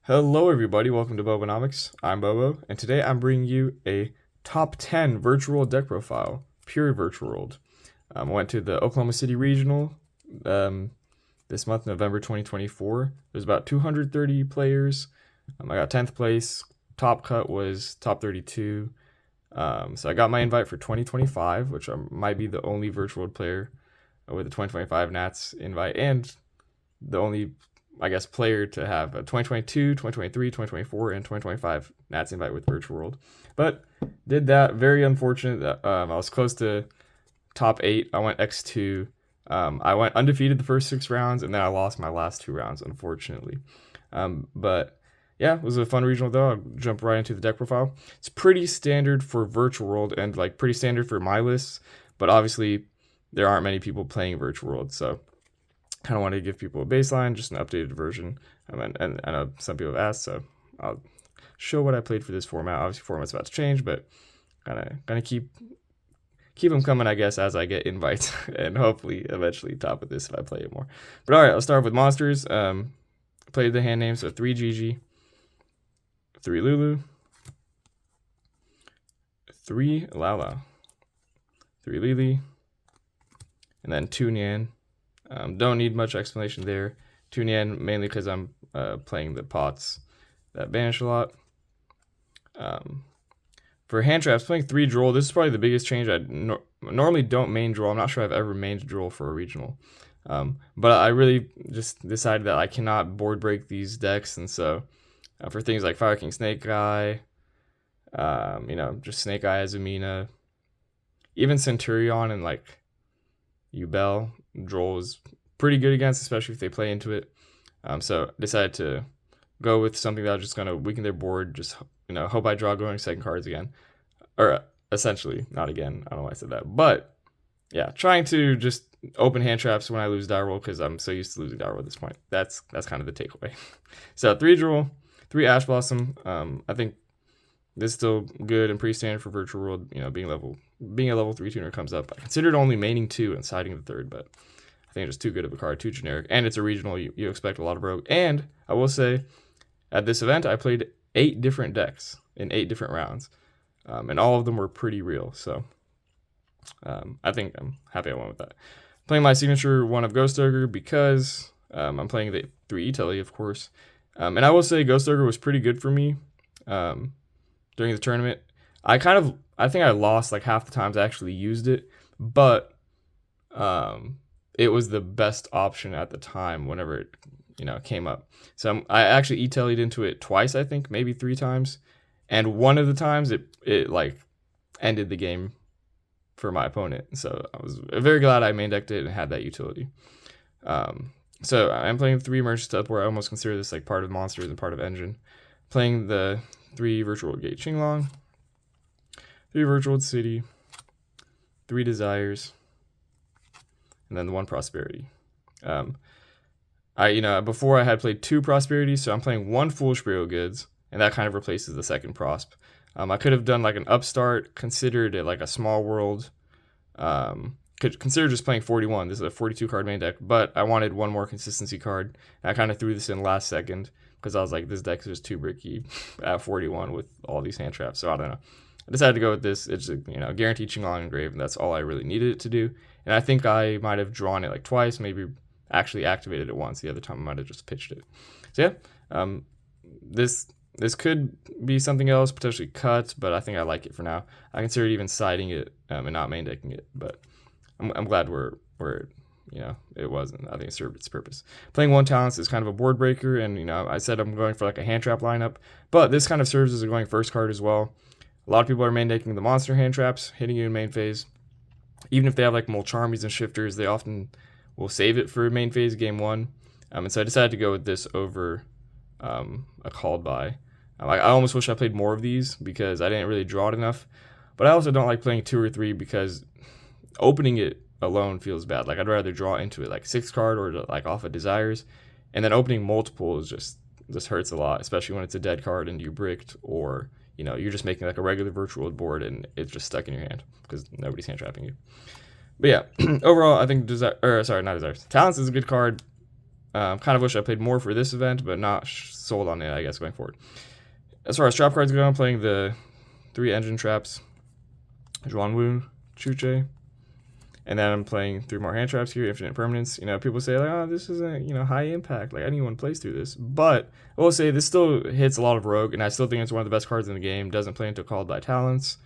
Hello, everybody. Welcome to Bobonomics. I'm Bobo, and today I'm bringing you a top 10 virtual world deck profile, pure virtual world. I went to the Oklahoma City Regional this month, November 2024. There's about 230 players. I got 10th place. Top cut was top 32. So I got my invite for 2025, which might be the only virtual world player with the 2025 Nats invite, and the only player to have a 2022, 2023, 2024, and 2025 Nats invite with Virtual World. But did that. Very unfortunate that I was close to top 8. I went X2. I went undefeated the first 6 rounds, and then I lost my last 2 rounds, unfortunately. But yeah, it was a fun regional though. I'll jump right into the deck profile. It's pretty standard for Virtual World and pretty standard for my lists, but obviously there aren't many people playing Virtual World, so kind of wanted to give people a baseline, just an updated version. And I know some people have asked, so I'll show what I played for this format. Obviously, format's about to change, but gonna keep them coming, I guess, as I get invites, and hopefully eventually top of this if I play it more. But all right, let's start with monsters. Played the hand names, so 3 Gigi, 3 Lulu, 3 Lala, 3 Lily, and then 2 Nian. Don't need much explanation there. 2 Nian, mainly because I'm playing the pots that vanish a lot. For hand traps, playing 3 Droll. This is probably the biggest change. I normally don't main Droll. I'm not sure I've ever mained Droll for a regional. But I really just decided that I cannot board break these decks, and so for things like Fire King Snake Eye, just Snake Eye as Amina, even Centurion and Ubel, Droll is pretty good against, especially if they play into it. So I decided to go with something that was just going to weaken their board, just hope I draw going second cards again. Or essentially, not again. I don't know why I said that. But yeah, trying to just open hand traps when I lose die roll, because I'm so used to losing die roll at this point. That's kind of the takeaway. So 3 Droll, 3 Ash Blossom. I think this is still good and pretty standard for Virtual World. Being a level 3 tuner comes up. I considered only maining 2 and siding the 3rd, but I think it's just too good of a card, too generic. And it's a regional. You expect a lot of rogue. And I will say, at this event, I played 8 different decks in 8 different rounds. And all of them were pretty real. So I think I'm happy I went with that. Playing my signature one of Ghost Ogre because I'm playing the 3 Italy, of course. And I will say Ghost Ogre was pretty good for me during the tournament. I think I lost half the times I actually used it, but it was the best option at the time whenever it came up. So I actually E-Tellied into it twice, I think, maybe 3 times, and one of the times it ended the game for my opponent. So I was very glad I main decked it and had that utility. So I'm playing 3 Merchant Up, where I almost consider this part of monsters and part of engine. Playing the 3 Virtual World Gate Qinglong, 3 Virtual World City, 3 Desires, and then the 1 Prosperity. Before I had played 2 Prosperity, so I'm playing 1 Foolish Burial Goods, and that kind of replaces the second Prosp. I could have done an Upstart, considered it a small world. Could consider just playing 41. This is a 42 card main deck, but I wanted 1 more consistency card. And I kind of threw this in last second because I was like, this deck is just too bricky at 41 with all these hand traps. So I don't know. I decided to go with this. It's guaranteed Qinglong Engrave, and that's all I really needed it to do. And I think I might have drawn it twice, maybe actually activated it once. The other time I might have just pitched it. So yeah, this could be something else, potentially cut, but I think I like it for now. I considered even siding it and not main decking it, but I'm glad where it wasn't. I think it served its purpose. Playing 1 Talents is kind of a board breaker, and I said I'm going for a hand trap lineup, but this kind of serves as a going first card as well. A lot of people are main decking the monster hand traps, hitting you in main phase. Even if they have Molcharmies and Shifters, they often will save it for main phase game 1. And so I decided to go with this over a called by. I almost wish I played more of these because I didn't really draw it enough. But I also don't like playing 2 or 3 because opening it alone feels bad. I'd rather draw into it 6 card or off of Desires. And then opening multiple is just hurts a lot, especially when it's a dead card and you bricked, or you're just making a regular virtual board and it's just stuck in your hand because nobody's hand trapping you. But yeah, overall, I think not Desires. Talents is a good card. Kind of wish I played more for this event, but not sold on it, I guess, going forward. As far as trap cards go, I'm playing the 3 engine traps, Zhuanwu, Chuche, and then I'm playing 3 more hand traps here, infinite permanence. You know, people say, like, oh, this isn't, you know, high impact, like anyone plays through this. But I will say this still hits a lot of rogue, and I still think it's one of the best cards in the game. Doesn't play until called by talents.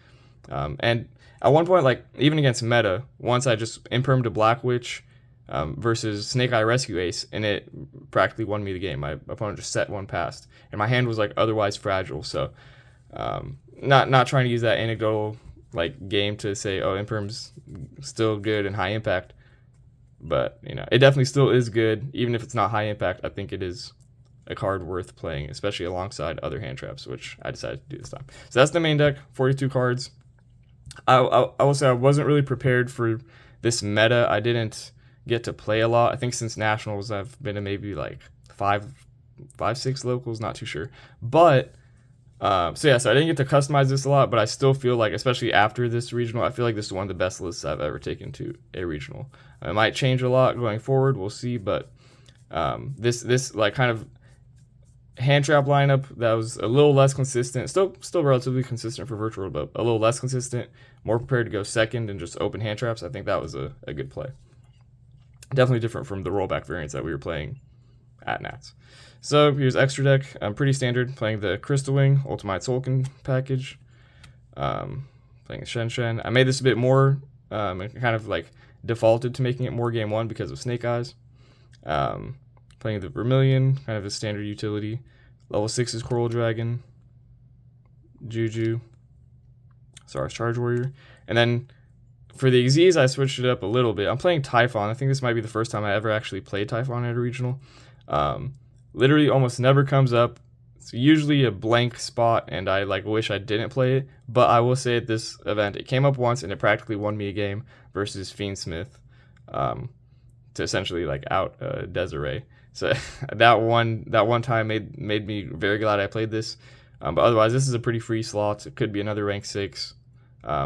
And at one point, like, even against meta, once I just impermed a Black Witch versus Snake Eye Rescue Ace, and it practically won me the game. My opponent just set one past, and my hand was, like, otherwise fragile. So not trying to use that anecdotal like game to say, oh, imperm's still good and high impact, but you know, it definitely still is good. Even if it's not high impact, I think it is a card worth playing, especially alongside other hand traps, which I decided to do this time. So that's the main deck, 42 cards. I will say I wasn't really prepared for this meta. I didn't get to play a lot. I think since Nationals I've been to maybe like five, 6 locals, not too sure. But so I didn't get to customize this a lot, but I still feel like, especially after this regional, I feel like this is one of the best lists I've ever taken to a regional. It might change a lot going forward, we'll see, but this like kind of hand trap lineup that was a little less consistent, still relatively consistent for virtual, but a little less consistent, more prepared to go second and just open hand traps. I think that was a good play. Definitely different from the rollback variants that we were playing at Nats. So here's extra deck. Pretty standard, playing the Crystal Wing Ultimate Sulkin package. Playing Shen Shen. I made this a bit more, and kind of like defaulted to making it more game 1 because of Snake Eyes. Playing the Vermilion, kind of a standard utility. Level 6 is Coral Dragon, Juju, Saurus Charge Warrior. And then for the Xyz, I switched it up a little bit. I'm playing Typhon. I think this might be the first time I ever actually played Typhon at a regional. Literally almost never comes up. It's usually a blank spot, and I like wish I didn't play it. But I will say at this event, it came up once, and it practically won me a game versus Fiendsmith, to essentially like out Desiree. So that one time made me very glad I played this. But otherwise, this is a pretty free slot. It could be another rank 6,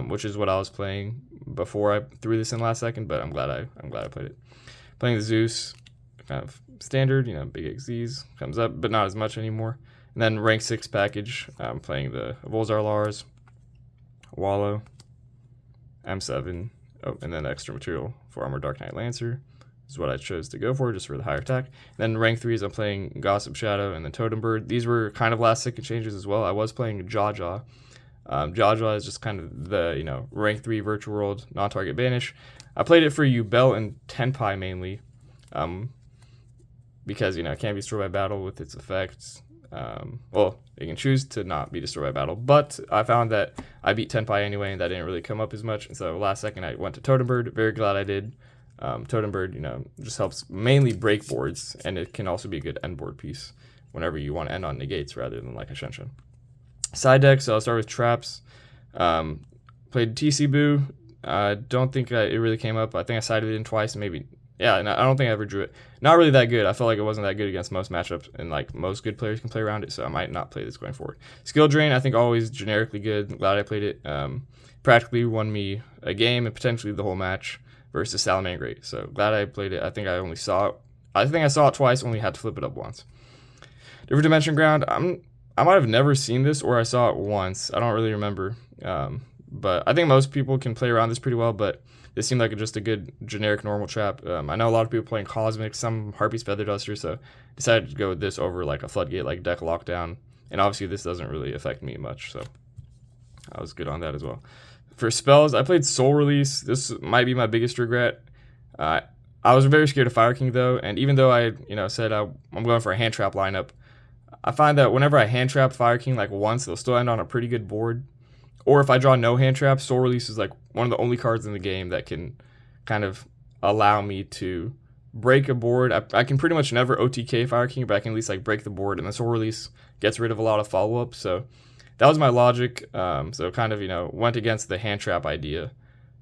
which is what I was playing before I threw this in last second. But I'm glad I played it. Playing the Zeus, kind of standard, you know, big XZs comes up, but not as much anymore. And then rank 6 package, playing the Volzar Lars, Wallow, M7, and then extra material for Armor Dark Knight Lancer is what I chose to go for, just for the higher attack. And then rank 3s, I'm playing Gossip Shadow and then Totem Bird. These were kind of last second changes as well. I was playing Jaja. Jaja is just kind of the, you know, rank 3 virtual world non-target banish. I played it for Yubel and Tenpai mainly. Because, you know, it can't be destroyed by battle with its effects. Well, it can choose to not be destroyed by battle, but I found that I beat Tenpai anyway, and that didn't really come up as much. And so last second, I went to Totem Bird. Very glad I did. Totem Bird, you know, just helps mainly break boards, and it can also be a good end board piece whenever you want to end on negates rather than like a Shen Shen. Side deck, so I'll start with traps. Played TC Boo. I don't think it really came up. I think I sided it in twice, maybe. Yeah, and I don't think I ever drew it. Not really that good. I felt like it wasn't that good against most matchups, and like most good players can play around it, so I might not play this going forward. Skill Drain, I think always generically good. Glad I played it. Practically won me a game and potentially the whole match versus Salamangreat. So glad I played it. I think I saw it twice, only had to flip it up once. Different Dimension Ground, I might have never seen this, or I saw it once. I don't really remember. But I think most people can play around this pretty well, but this seemed like just a good generic normal trap. I know a lot of people playing Cosmic, some Harpy's Feather Duster, so decided to go with this over like a Floodgate, like deck lockdown. And obviously this doesn't really affect me much, so I was good on that as well. For spells, I played Soul Release. This might be my biggest regret. I was very scared of Fire King though, and even though I said I'm going for a hand trap lineup, I find that whenever I hand trap Fire King like once, they'll still end on a pretty good board. Or if I draw no hand trap, Soul Release is like one of the only cards in the game that can kind of allow me to break a board. I can pretty much never OTK Fire King, but I can at least like break the board, and the Soul Release gets rid of a lot of follow-up. So that was my logic. So kind of, went against the hand trap idea.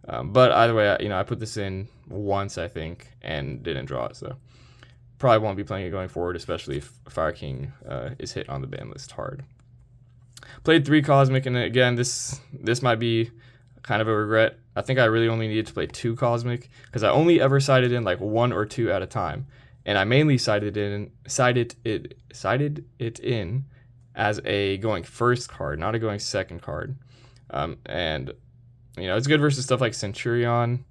But either way, I put this in once, I think, and didn't draw it. So probably won't be playing it going forward, especially if Fire King is hit on the ban list hard. Played 3 Cosmic, and again, this might be kind of a regret. I think I really only needed to play 2 Cosmic, because I only ever sided in like 1 or 2 at a time. and I mainly cited it in as a going first card, not a going second card. And it's good versus stuff like Centurion,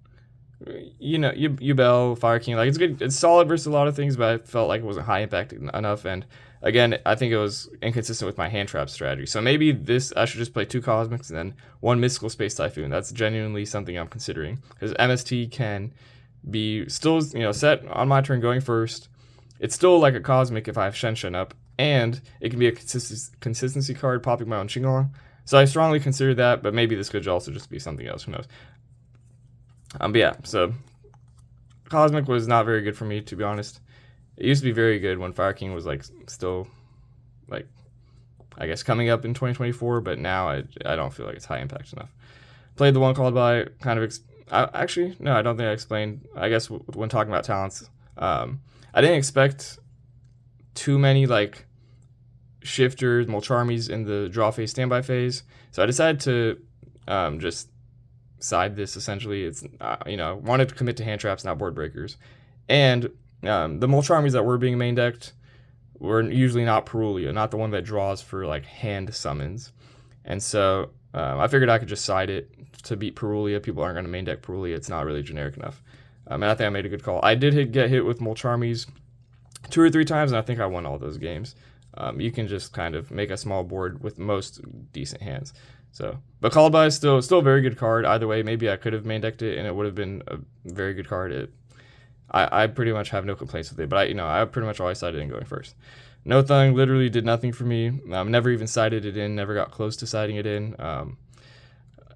Yubel, Fire King. Like, it's good, it's solid versus a lot of things, but I felt like it wasn't high impact enough. And again, I think it was inconsistent with my hand trap strategy. So maybe I should just play 2 Cosmics and then 1 Mystical Space Typhoon. That's genuinely something I'm considering, because MST can be still, set on my turn going first. It's still like a Cosmic if I have Shen up, and it can be a consistency card, popping my own Qinglong. So I strongly consider that, but maybe this could also just be something else. Who knows? But yeah, so Cosmic was not very good for me, to be honest. It used to be very good when Fire King was still I guess coming up in 2024, but now I don't feel like it's high impact enough. Played the one called by kind of actually, no, I don't think I explained. I guess when talking about talents, I didn't expect too many shifters, Molcharmies in the draw phase, standby phase, so I decided to just side this. Essentially, it's wanted to commit to hand traps, not board breakers, and the Molcharmies that were being main decked were usually not Perulia, not the one that draws for hand summons, and so I figured I could just side it to beat Perulia. People aren't going to main deck Perulia. It's not really generic enough, and I think I made a good call. I did get hit with Molcharmies 2 or 3 times, and I think I won all those games. You can just kind of make a small board with most decent hands. So, but Called By is still a very good card. Either way, maybe I could have main decked it and it would have been a very good card. I pretty much have no complaints with it, but I pretty much always sided in going first. No Thung literally did nothing for me. Never even sided it in. Never got close to siding it in.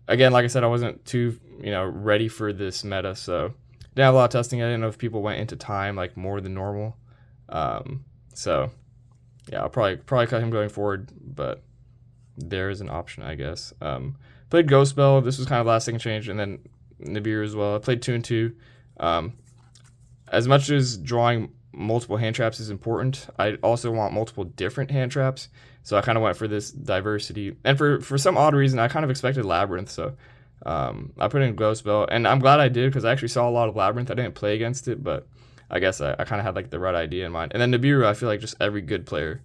Again, like I said, I wasn't too ready for this meta, so didn't have a lot of testing. I didn't know if people went into time more than normal. So yeah, I'll probably cut him going forward, but there is an option, I guess. Played Ghost Bell. This was kind of last second change, and then Nibiru as well. I played 2 and 2. As much as drawing multiple hand traps is important, I also want multiple different hand traps. So I kind of went for this diversity, and for some odd reason, I kind of expected Labyrinth. So I put in Ghost Bell, and I'm glad I did, because I actually saw a lot of Labyrinth. I didn't play against it, but I guess I kind of had the right idea in mind. And then Nibiru, I feel like just every good player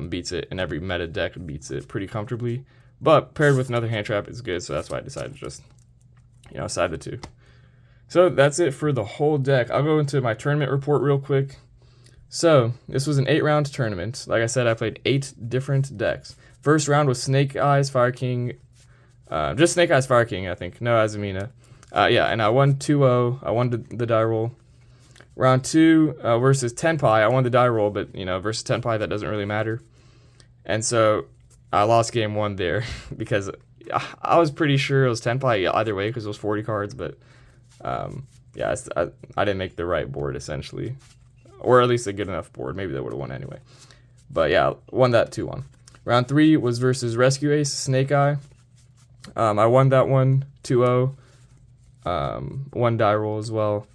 beats it, and every meta deck beats it pretty comfortably. But paired with another hand trap is good, so that's why I decided to just side the 2. So that's it for the whole deck. I'll go into my tournament report real quick. So this was an 8-round tournament. Like I said, I played 8 different decks. First round was Snake Eyes, Fire King, just Snake Eyes, Fire King, I think. No Azumina. Yeah, and I won 2-0. I won the die roll. Round 2 versus Tenpai, I won the die roll, but versus Tenpai, that doesn't really matter. And so I lost game 1 there because I was pretty sure it was Tenpai either way, because it was 40 cards, but yeah, I didn't make the right board, essentially, or at least a good enough board. Maybe they would have won anyway. But yeah, won that 2-1. Round 3 was versus Rescue Ace, Snake Eye. I won that one 2-0. One die roll as well.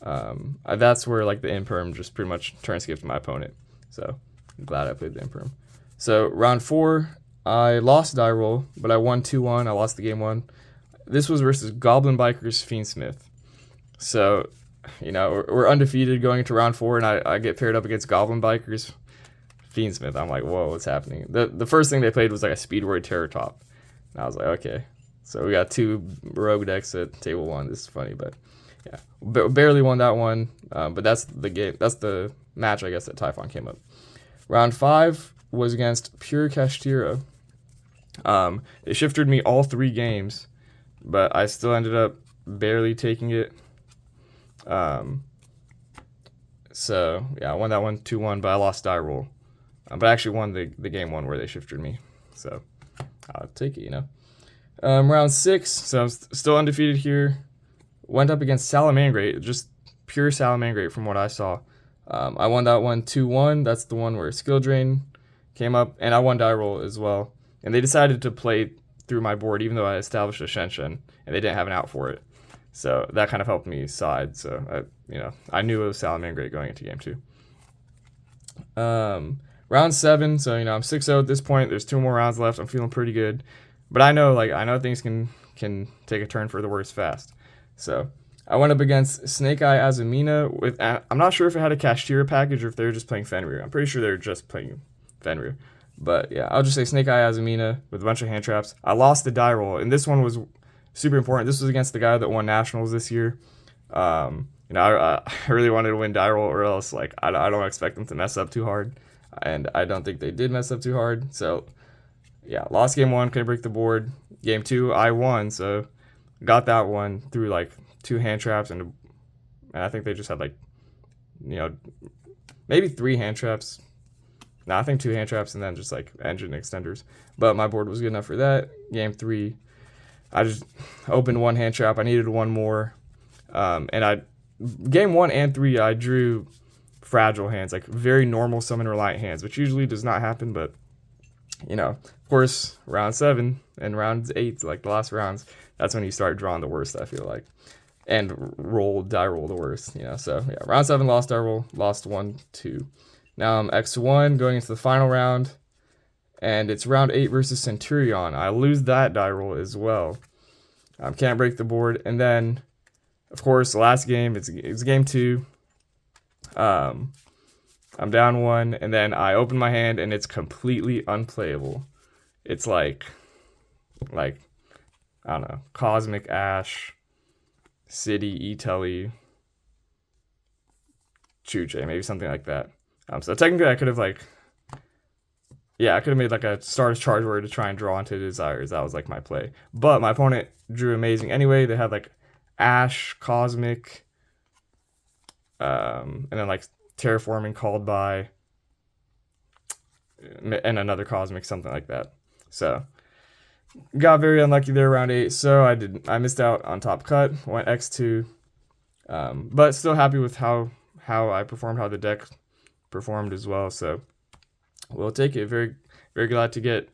That's where the imperm just pretty much turn skipped my opponent. So I'm glad I played the imperm. So round 4, I lost die roll, but I won 2-1. I lost the game 1. This was versus Goblin Bikers Fiendsmith. So, we're undefeated going into round 4, and I get paired up against Goblin Bikers Fiendsmith. I'm like, whoa, what's happening? The first thing they played was a Speedroid Terror Top. And I was like, okay. So we got 2 rogue decks at table 1. This is funny, but yeah. Barely won that one, but that's the game. That's the match, I guess, that Typhon came up. Round 5 was against Pure Kashtira. They shifted me all 3 games, but I still ended up barely taking it. So yeah, I won that one 2-1, but I lost die roll. But I actually won the game 1 where they shifted me. So I'll take it, Round 6, so I'm still undefeated here. Went up against Salamangrate, just pure Salamangrate from what I saw. I won that one 2-1. That's the one where Skill Drain came up, and I won die roll as well. And they decided to play through my board, even though I established a Shen, and they didn't have an out for it. So that kind of helped me side. So I knew it was Salamangrate going into game 2. Round 7. So I'm 6-0 at this point. There's 2 more rounds left. I'm feeling pretty good, but I know things can take a turn for the worse fast. So I went up against Snake Eye Azumina with. I'm not sure if it had a Kashtira package or if they were just playing Fenrir. I'm pretty sure they were just playing Fenrir. But yeah, I'll just say Snake Eye Azumina with a bunch of hand traps. I lost the die roll, and this one was super important. This was against the guy that won nationals this year. I really wanted to win die roll, or else like I don't expect them to mess up too hard, and I don't think they did mess up too hard. So yeah, lost game 1, couldn't break the board. Game 2, I won, so got that one through like 2 hand traps, and I think they just had like, maybe 3 hand traps. No, I think 2 hand traps and then just like engine extenders. But my board was good enough for that. Game 3, I just opened 1 hand trap. I needed 1 more, game 1 and 3, I drew fragile hands, like very normal summon reliant hands, which usually does not happen, but of course, round 7 and round 8, like the last rounds, that's when you start drawing the worst, I feel like, and die roll the worst, so yeah, round 7 lost die roll, lost 1, 2. Now I'm X1 going into the final round, and it's round 8 versus Centurion. I lose that die roll as well. Can't break the board, and then of course, the last game, it's game 2. I'm down 1, and then I open my hand, and it's completely unplayable. It's like I don't know, Cosmic Ash, City, E-Telly, Chuche, maybe something like that. So technically, I could have I could have made like a Stardust Charge Word to try and draw into Desires. That was like my play. But my opponent drew amazing anyway. They had like Ash, Cosmic, and then like Terraforming, Called By, and another Cosmic, something like that. So got very unlucky there around 8. So I missed out on top cut. Went X2, but still happy with how I performed, how the deck performed as well. So we'll take it. Very, very glad to get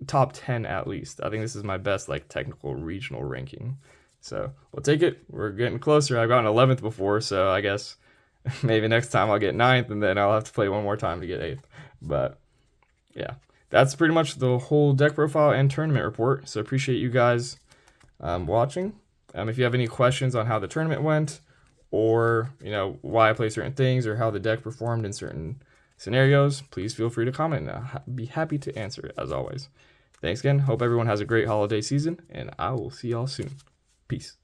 top 10 at least. I think this is my best like technical regional ranking. So we'll take it. We're getting closer. I've gotten 11th before, so I guess maybe next time I'll get 9th, and then I'll have to play one more time to get 8th. But yeah, that's pretty much the whole deck profile and tournament report. So appreciate you guys watching. If you have any questions on how the tournament went, or why I play certain things, or how the deck performed in certain scenarios, please feel free to comment. I'll be happy to answer it as always. Thanks again. Hope everyone has a great holiday season, and I will see y'all soon. Peace.